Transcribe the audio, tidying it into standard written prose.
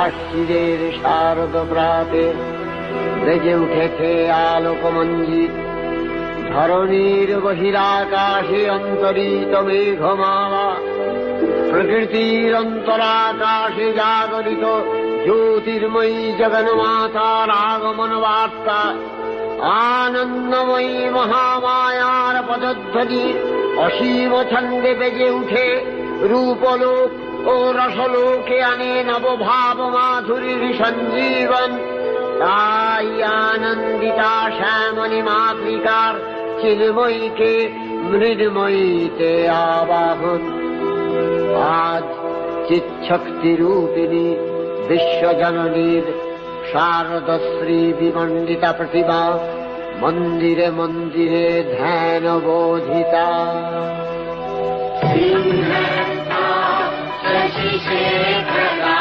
আশ্চিরের শারদ প্রাতে বেজে উঠেছে আলোকমঞ্জিত। ধরণীর বহিরাকাশে অন্তরিত মেঘমালা, প্রকৃতির অন্তরাকাশে জাগরিত জ্যোতির্ময়ী জগন্মাতার আগমন বার্তা। আনন্দময়ী মহামায়ার পদধ্বনি অসীম ছন্দে বেজে উঠে রূপলোক ও রসলোকে আনে নবভাব মাধুরীর সঞ্জীবন। তাই আনন্দিতা শ্যামণী মাতৃকার চিন্ময়ীকে মৃন্ময়ীতে আবাহন। আজ চিৎশক্তি রূপিণী বিশ্বজননীর শারদশ্রী বিমণ্ডিতা প্রতিমা মন্দিরে মন্দিরে ধ্যান বোধিতা। शशिशेखर